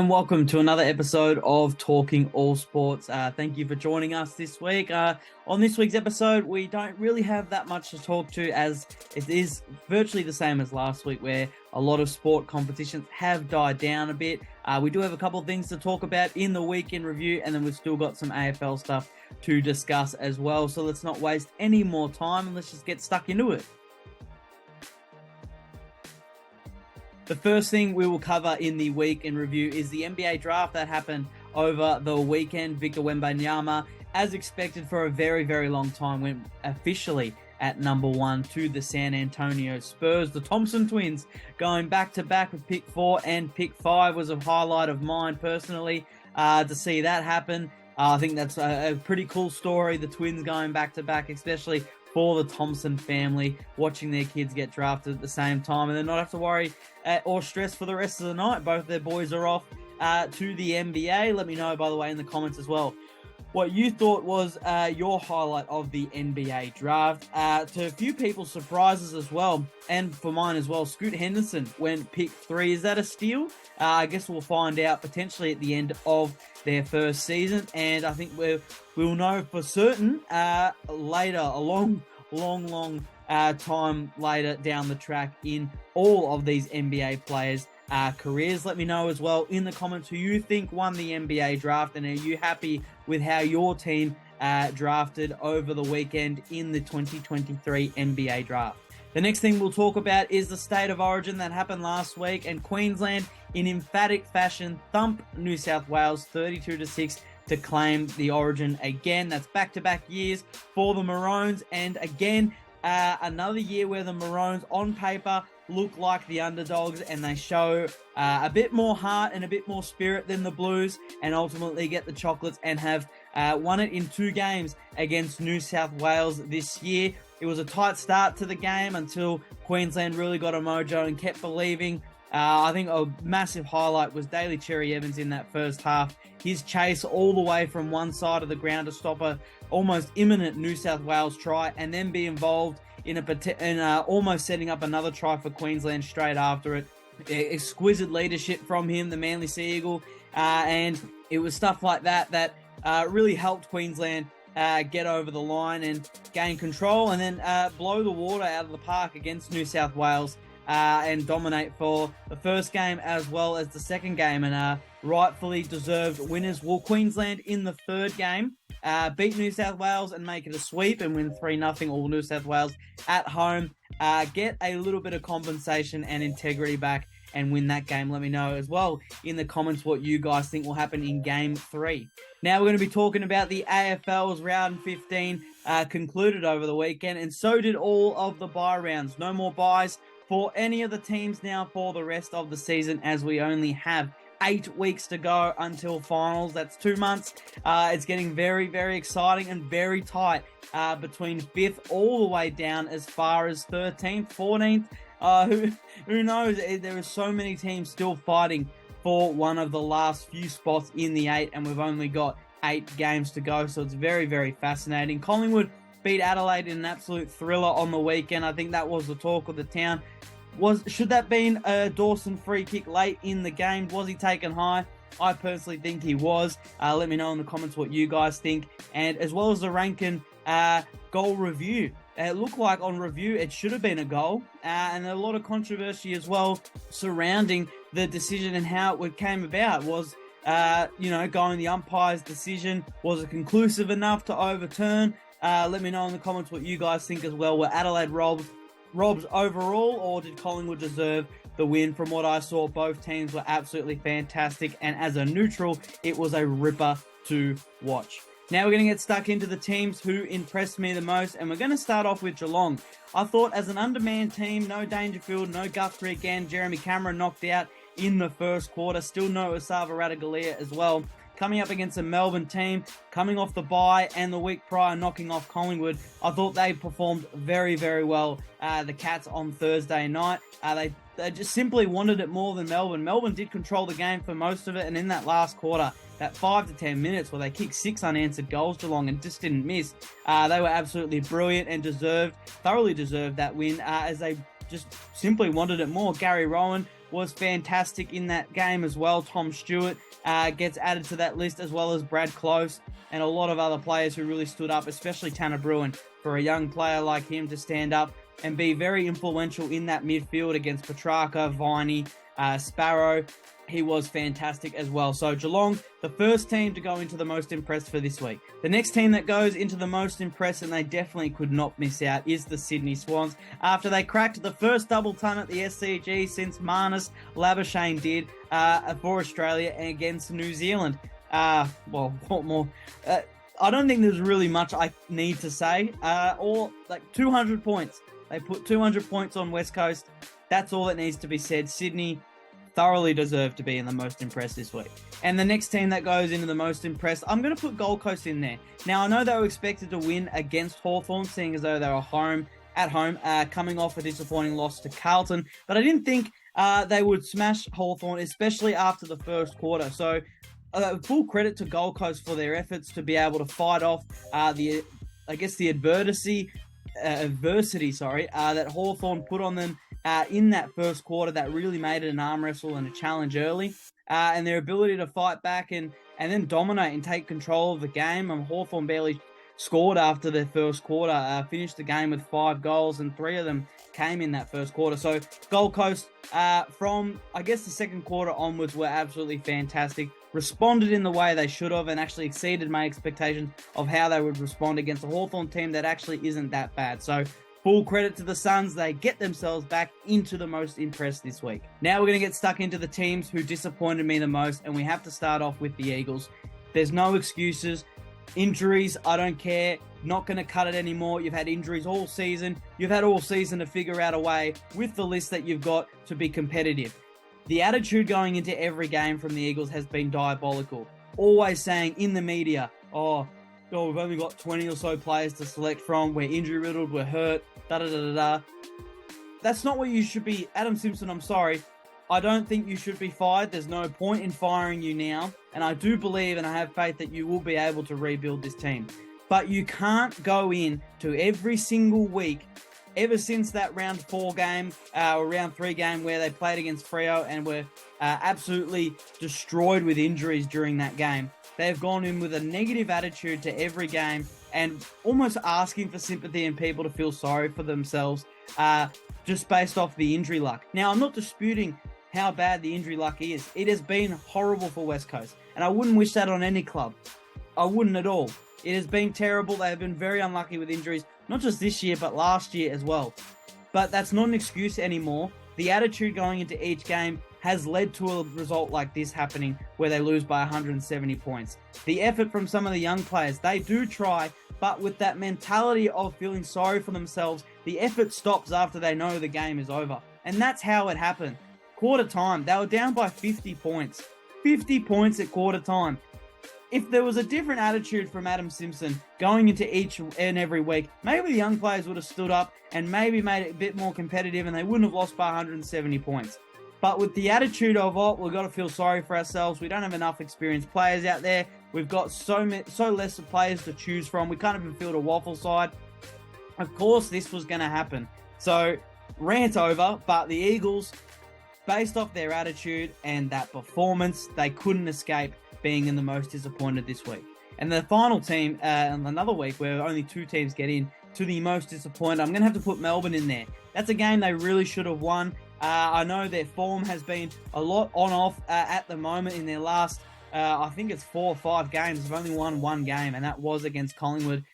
And welcome to another episode of Talking All Sports. Thank you for joining us this week. On this week's episode, we don't really have that much to talk to, as it is virtually the same as last week, where a lot of sport competitions have died down a bit. We do have a couple of things to talk about in the week in review, and then we've still got some AFL stuff to discuss as well. So let's not waste any more time and let's just get stuck into it. The first thing we will cover in the week in review is the NBA draft that happened over the weekend. Victor Wembanyama, as expected for a very, very long time, went officially at number 1 to the San Antonio Spurs. The Thompson twins going back-to-back with pick 4 and pick 5 was a highlight of mine personally to see that happen. I think that's a pretty cool story, the twins going back-to-back, especially for the Thompson family, watching their kids get drafted at the same time and then not have to worry or stress for the rest of the night. Both their boys are off to the NBA. Let me know, by the way, in the comments as well, what you thought was your highlight of the NBA draft. To a few people's surprises as well, and for mine as well, Scoot Henderson went pick 3. Is that a steal? I guess we'll find out potentially at the end of their first season, and I think we'll know for certain later, a long time later down the track in all of these NBA players' careers. Let me know as well in the comments who you think won the NBA draft, and are you happy with how your team drafted over the weekend in the 2023 NBA draft. The next thing we'll talk about is the State of Origin that happened last week, and Queensland in emphatic fashion thumped New South Wales 32-6 to claim the Origin again. That's back-to-back years for the Maroons, and again another year where the Maroons on paper look like the underdogs, and they show a bit more heart and a bit more spirit than the Blues, and ultimately get the chocolates and have won it in 2 games against New South Wales this year. It was a tight start to the game until Queensland really got a mojo and kept believing. I think a massive highlight was Daly Cherry Evans in that first half. His chase all the way from one side of the ground to stop a almost imminent New South Wales try, and then be involved in almost setting up another try for Queensland straight after it. Exquisite leadership from him, the Manly Sea Eagle, and it was stuff like that really helped Queensland get over the line and gain control, and then blow the water out of the park against New South Wales and dominate for the first game as well as the second game, and rightfully deserved winners. Will Queensland in the third game beat New South Wales and make it a sweep and win 3-0 all New South Wales at home, get a little bit of compensation and integrity back and win that game? Let me know as well in the comments what you guys think will happen in Game 3. Now we're going to be talking about the AFL's Round 15 concluded over the weekend, and so did all of the bye rounds. No more byes for any of the teams now for the rest of the season, as we only have 8 weeks to go until finals. That's 2 months. It's getting very, very exciting and very tight between 5th all the way down as far as 13th, 14th. Who knows? There are so many teams still fighting for one of the last few spots in the 8, and we've only got 8 games to go, so it's very, very fascinating. Collingwood beat Adelaide in an absolute thriller on the weekend. I think that was the talk of the town. Should that been a Dawson free kick late in the game? Was he taken high? I personally think he was. Let me know in the comments what you guys think, and as well as the Rankin goal review. It looked like on review it should have been a goal, and a lot of controversy as well surrounding the decision and how it came about. Was going the umpire's decision, was it conclusive enough to overturn? Let me know in the comments what you guys think as well. Were Adelaide robbed overall, or did Collingwood deserve the win? From what I saw, both teams were absolutely fantastic, and as a neutral, it was a ripper to watch. Now we're going to get stuck into the teams who impressed me the most, and we're going to start off with Geelong. I thought as an undermanned team, no Dangerfield, no Guthrie again, Jeremy Cameron knocked out in the first quarter, still no Esava Ratugolea as well. Coming up against a Melbourne team, coming off the bye and the week prior knocking off Collingwood, I thought they performed very, very well. The Cats on Thursday night, they just simply wanted it more than Melbourne. Melbourne did control the game for most of it, and in that last quarter, that 5 to 10 minutes where they kicked 6 unanswered goals Geelong and just didn't miss, they were absolutely brilliant and thoroughly deserved that win, as they just simply wanted it more. Gary Rowan was fantastic in that game as well. Tom Stewart gets added to that list, as well as Brad Close and a lot of other players who really stood up, especially Tanner Bruin, for a young player like him to stand up and be very influential in that midfield against Petrarca, Viney, Sparrow. He was fantastic as well. So Geelong, the first team to go into the most impressed for this week. The next team that goes into the most impressed, and they definitely could not miss out, is the Sydney Swans. After they cracked the first double ton at the SCG since Marnus Labuschagne did for Australia against New Zealand. What more? I don't think there's really much I need to say. Or like 200 points. They put 200 points on West Coast. That's all that needs to be said. Sydney thoroughly deserve to be in the most impressed this week. And the next team that goes into the most impressed, I'm going to put Gold Coast in there. Now, I know they were expected to win against Hawthorn, seeing as though they were at home, coming off a disappointing loss to Carlton, but I didn't think they would smash Hawthorn, especially after the first quarter. So, full credit to Gold Coast for their efforts to be able to fight off the adversity that Hawthorn put on them in that first quarter. That really made it an arm wrestle and a challenge early. And their ability to fight back and then dominate and take control of the game. Hawthorn barely scored after their first quarter, finished the game with 5 goals, and 3 of them came in that first quarter. So Gold Coast, from, I guess, the second quarter onwards, were absolutely fantastic. Responded in the way they should have and actually exceeded my expectations of how they would respond against a Hawthorn team that actually isn't that bad. So full credit to the Suns. They get themselves back into the most impressed this week. Now we're going to get stuck into the teams who disappointed me the most, and we have to start off with the Eagles. There's no excuses. Injuries, I don't care. Not going to cut it anymore. You've had injuries all season. You've had all season to figure out a way with the list that you've got to be competitive. The attitude going into every game from the Eagles has been diabolical. Always saying in the media, we've only got 20 or so players to select from. We're injury-riddled, we're hurt, da-da-da-da-da. That's not what you should be. Adam Simpson, I'm sorry. I don't think you should be fired. There's no point in firing you now. And I do believe and I have faith that you will be able to rebuild this team. But you can't go in to every single week, ever since that round 4 game, or round 3 game where they played against Freo and were absolutely destroyed with injuries during that game. They've gone in with a negative attitude to every game and almost asking for sympathy and people to feel sorry for themselves just based off the injury luck. Now, I'm not disputing how bad the injury luck is. It has been horrible for West Coast, and I wouldn't wish that on any club. I wouldn't at all. It has been terrible. They have been very unlucky with injuries, not just this year, but last year as well. But that's not an excuse anymore. The attitude going into each game has led to a result like this happening where they lose by 170 points. The effort from some of the young players, they do try, but with that mentality of feeling sorry for themselves, the effort stops after they know the game is over. And that's how it happened. Quarter time, they were down by 50 points. 50 points at quarter time. If there was a different attitude from Adam Simpson going into each and every week, maybe the young players would have stood up and maybe made it a bit more competitive and they wouldn't have lost by 170 points. But with the attitude of, we've got to feel sorry for ourselves, we don't have enough experienced players out there, we've got so less players to choose from, we can't even field a waffle side. Of course this was going to happen. So, rant over, but the Eagles, based off their attitude and that performance, they couldn't escape being in the most disappointed this week. And the final team, another week where only 2 teams get in to the most disappointed, I'm going to have to put Melbourne in there. That's a game they really should have won. I know their form has been a lot on-off at the moment in their last, I think it's 4 or 5 games. They've only won 1 game, and that was against Collingwood.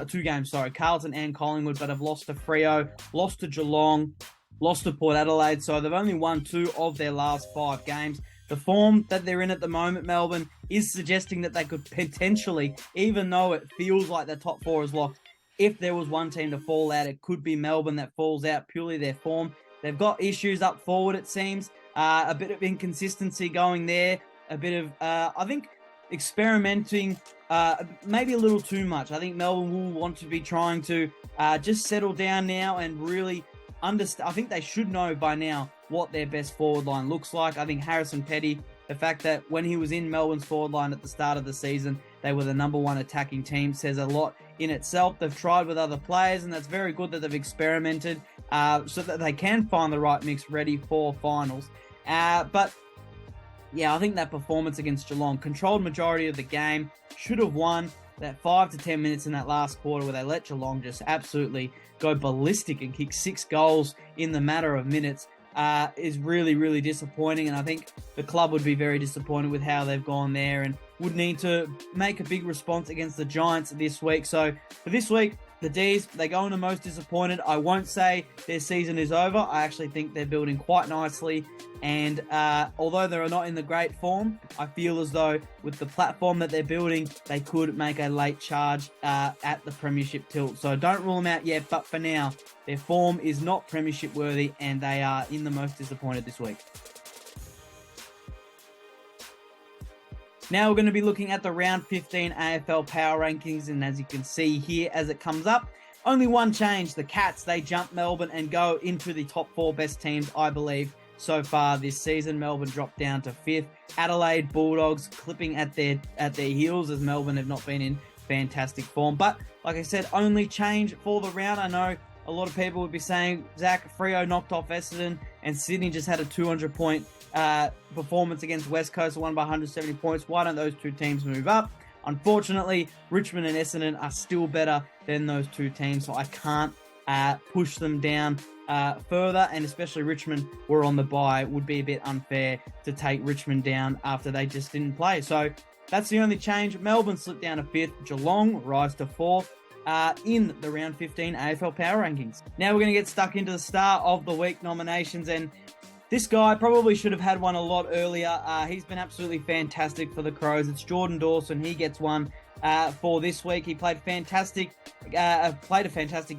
2 games, Carlton and Collingwood, but have lost to Freo, lost to Geelong, lost to Port Adelaide. So they've only won 2 of their last 5 games. The form that they're in at the moment, Melbourne, is suggesting that they could potentially, even though it feels like their top 4 is locked, if there was one team to fall out, it could be Melbourne that falls out, purely their form. They've got issues up forward, it seems. A bit of inconsistency going there. A bit of, I think, experimenting, maybe a little too much. I think Melbourne will want to be trying to just settle down now and really understand. I think they should know by now what their best forward line looks like. I think Harrison Petty, the fact that when he was in Melbourne's forward line at the start of the season, they were the number 1 attacking team, says a lot in itself. They've tried with other players, and that's very good that they've experimented so that they can find the right mix ready for finals. But yeah, I think that performance against Geelong, controlled majority of the game, should have won. That 5 to 10 minutes in that last quarter where they let Geelong just absolutely go ballistic and kick 6 goals in the matter of minutes is really, really disappointing. And I think the club would be very disappointed with how they've gone there and would need to make a big response against the Giants this week. So for this week, the D's, they go into most disappointed. I won't say their season is over. I actually think they're building quite nicely. And although they're not in the great form, I feel as though with the platform that they're building, they could make a late charge at the premiership tilt. So don't rule them out yet, but for now, their form is not premiership worthy and they are in the most disappointed this week. Now we're going to be looking at the round 15 AFL Power Rankings, and as you can see here as it comes up, only one change. The Cats, they jump Melbourne and go into the top 4 best teams, I believe, so far this season. Melbourne dropped down to 5th. Adelaide Bulldogs clipping at their heels as Melbourne have not been in fantastic form. But like I said, only change for the round. I know a lot of people would be saying, Zach, Freo knocked off Essendon and Sydney just had a 200-point performance against West Coast, won by 170 points. Why don't those two teams move up? Unfortunately, Richmond and Essendon are still better than those two teams, so I can't push them down further, and especially Richmond were on the bye. It would be a bit unfair to take Richmond down after they just didn't play. So that's the only change. Melbourne slipped down to 5th. Geelong rise to 4th. In the round 15 AFL Power Rankings. Now we're going to get stuck into the Star of the Week nominations, and this guy probably should have had one a lot earlier. He's been absolutely fantastic for the Crows. It's Jordan Dawson. He gets one for this week. He played a fantastic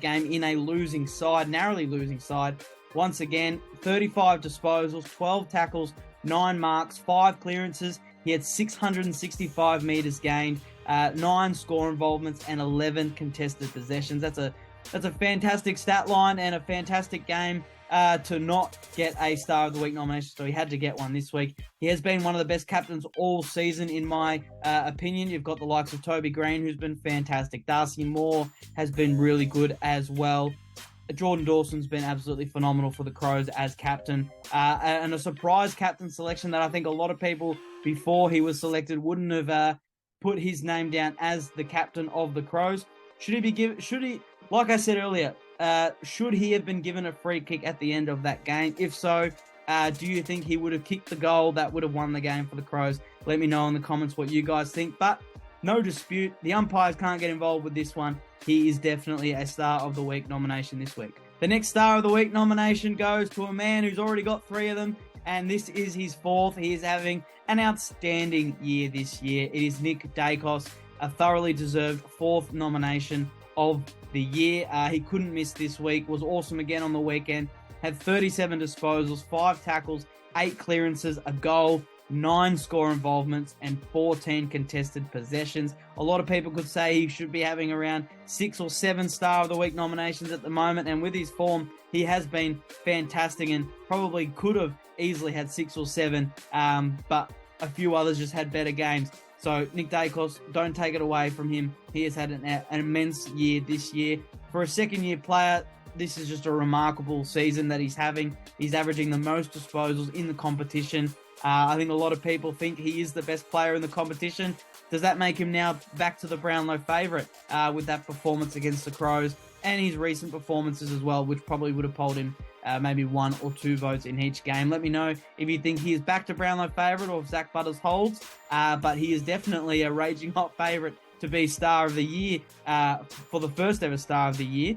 game in a losing side, narrowly losing side. Once again, 35 disposals, 12 tackles, 9 marks, 5 clearances. He had 665 metres gained, 9 score involvements, and 11 contested possessions. That's a fantastic stat line and a fantastic game to not get a Star of the Week nomination, so he had to get one this week. He has been one of the best captains all season, in my opinion. You've got the likes of Toby Green, who's been fantastic. Darcy Moore has been really good as well. Jordan Dawson's been absolutely phenomenal for the Crows as captain. And a surprise captain selection that I think a lot of people, before he was selected, wouldn't have put his name down as the captain of the Crows. Like I said earlier, should he have been given a free kick at the end of that game? If so, do you think he would have kicked the goal that would have won the game for the Crows? Let me know in the comments what you guys think. But no dispute, the umpires can't get involved with this one. He is definitely a Star of the Week nomination this week. The next Star of the Week nomination goes to a man who's already got 3 of them, and this is his 4th. He is having an outstanding year this year. It is Nick Daicos, a thoroughly deserved 4th nomination of the year. He couldn't miss this week, was awesome again on the weekend, had 37 disposals, 5 tackles, 8 clearances, a goal, 9 score involvements, and 14 contested possessions. A lot of people could say he should be having around 6 or 7 Star of the Week nominations at the moment, and with his form, he has been fantastic and probably could have easily had 6 or 7, but a few others just had better games. So Nick Daicos, don't take it away from him. He has had an immense year this year. For a second-year player, this is just a remarkable season that he's having. He's averaging the most disposals in the competition. I think a lot of people think he is the best player in the competition. Does that make him now back to the Brownlow favourite with that performance against the Crows and his recent performances as well, which probably would have polled him maybe 1 or 2 votes in each game? Let me know if you think he is back to Brownlow favourite or if Zach Butters holds. But he is definitely a raging hot favourite to be Star of the Year for the first ever Star of the Year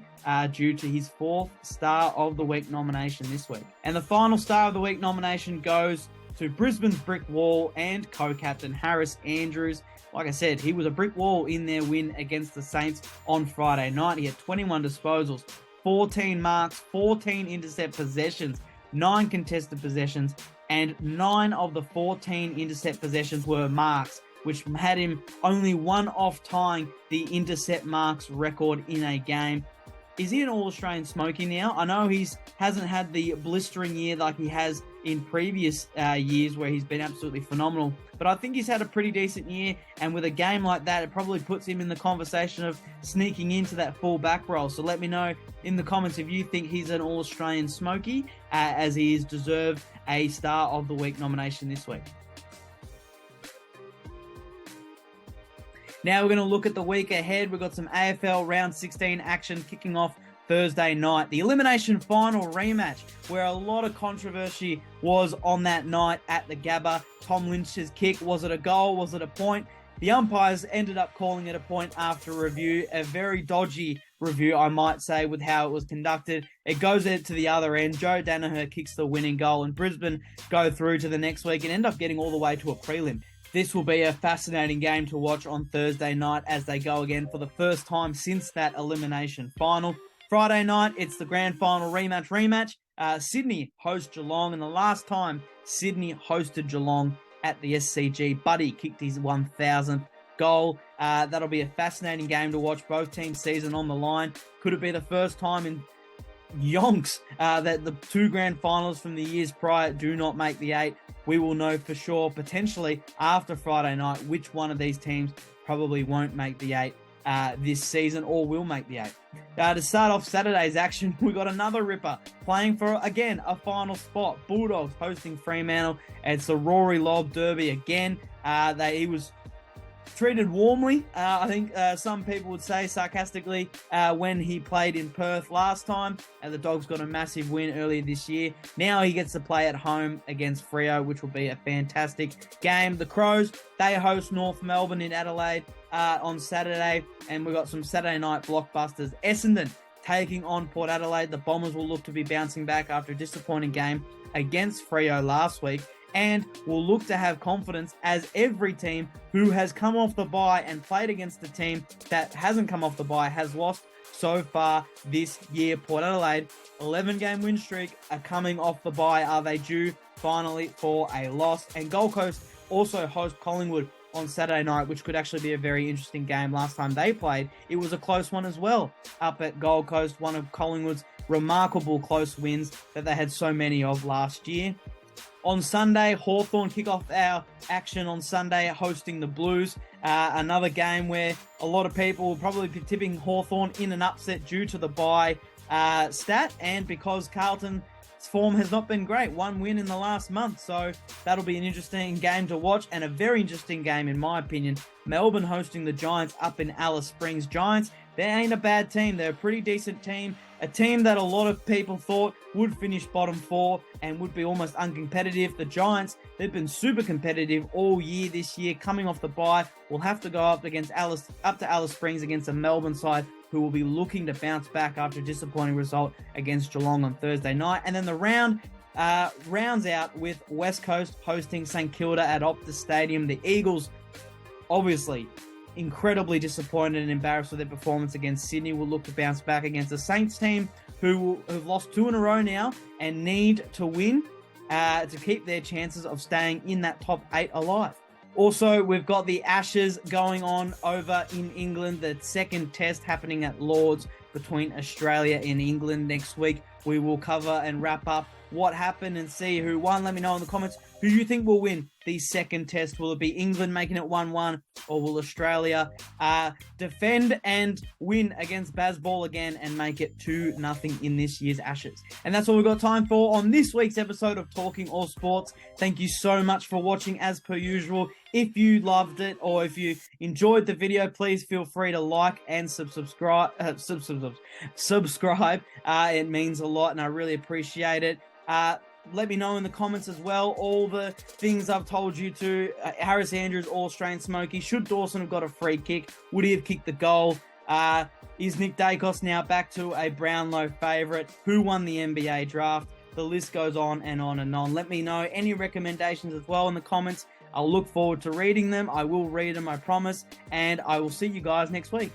due to his 4th Star of the Week nomination this week. And the final Star of the Week nomination goes to Brisbane's brick wall and co-captain Harris Andrews. Like I said, he was a brick wall in their win against the Saints on Friday night. He had 21 disposals, 14 marks, 14 intercept possessions, 9 contested possessions, and 9 of the 14 intercept possessions were marks, which had him only 1 off tying the intercept marks record in a game. Is he an All-Australian Smoky now? I know he hasn't had the blistering year like he has in previous years where he's been absolutely phenomenal, but I think he's had a pretty decent year, and with a game like that, it probably puts him in the conversation of sneaking into that full back role. So let me know in the comments if you think he's an All-Australian Smoky, as he is deserved a Star of the Week nomination this week. Now we're going to look at the week ahead. We've got some AFL Round 16 action kicking off Thursday night. The elimination final rematch, where a lot of controversy was on that night at the Gabba. Tom Lynch's kick, was it a goal? Was it a point? The umpires ended up calling it a point after review. A very dodgy review, I might say, with how it was conducted. It goes to the other end. Joe Danaher kicks the winning goal, and Brisbane go through to the next week and end up getting all the way to a prelim. This will be a fascinating game to watch on Thursday night as they go again for the first time since that elimination final. Friday night, it's the grand final rematch. Sydney hosts Geelong, and the last time Sydney hosted Geelong at the SCG, Buddy kicked his 1,000th goal. That'll be a fascinating game to watch. Both teams' season on the line. Could it be the first time in yonks that the two grand finals from the years prior do not make the 8? We will know for sure, potentially after Friday night, which one of these teams probably won't make the 8 this season or will make the 8. To start off Saturday's action, we got another ripper playing for, again, a final spot. Bulldogs hosting Fremantle. It's the Rory Lobb Derby again. He was treated warmly, I think some people would say sarcastically, when he played in Perth last time. And the Dogs got a massive win earlier this year. Now he gets to play at home against Freo, which will be a fantastic game. The Crows, they host North Melbourne in Adelaide on Saturday. And we've got some Saturday night blockbusters. Essendon taking on Port Adelaide. The Bombers will look to be bouncing back after a disappointing game against Freo last week, and will look to have confidence, as every team who has come off the bye and played against a team that hasn't come off the bye has lost so far this year. Port Adelaide, 11-game win streak, are coming off the bye. Are they due finally for a loss? And Gold Coast also host Collingwood on Saturday night, which could actually be a very interesting game. Last time they played, it was a close one as well up at Gold Coast, one of Collingwood's remarkable close wins that they had so many of last year. On Sunday, Hawthorn kick off our action on Sunday, hosting the Blues. Another game where a lot of people will probably be tipping Hawthorn in an upset due to the bye stat, and because Carlton's form has not been great. One win in the last month, so that'll be an interesting game to watch, and a very interesting game in my opinion. Melbourne hosting the Giants up in Alice Springs. Giants, they ain't a bad team. They're a pretty decent team. A team that a lot of people thought would finish bottom 4 and would be almost uncompetitive. The Giants, they've been super competitive all year this year. Coming off the bye, will have to go up to Alice Springs against a Melbourne side who will be looking to bounce back after a disappointing result against Geelong on Thursday night. And then the rounds out with West Coast hosting St Kilda at Optus Stadium. The Eagles, obviously incredibly disappointed and embarrassed with their performance against Sydney, will look to bounce back against the Saints team who have lost 2 in a row now and need to win to keep their chances of staying in that top 8 alive. Also, we've got the Ashes going on over in England, the second test happening at Lords between Australia and England next week. We will cover and wrap up what happened and see who won. Let me know in the comments who you think will win the second test. Will it be England making it 1-1, or will Australia defend and win against Bazball again and make it 2-0 in this year's Ashes? And that's all we've got time for on this week's episode of Talking All Sports. Thank you so much for watching as per usual. If you loved it or if you enjoyed the video, please feel free to like and subscribe. It means a lot and I really appreciate it. Let me know in the comments as well all the things I've told you to. Harris Andrews, All-Australian Smokey. Should Dawson have got a free kick? Would he have kicked the goal? Is Nick Dacos now back to a Brownlow favourite? Who won the NBA draft? The list goes on and on and on. Let me know any recommendations as well in the comments. I'll look forward to reading them. I will read them, I promise. And I will see you guys next week.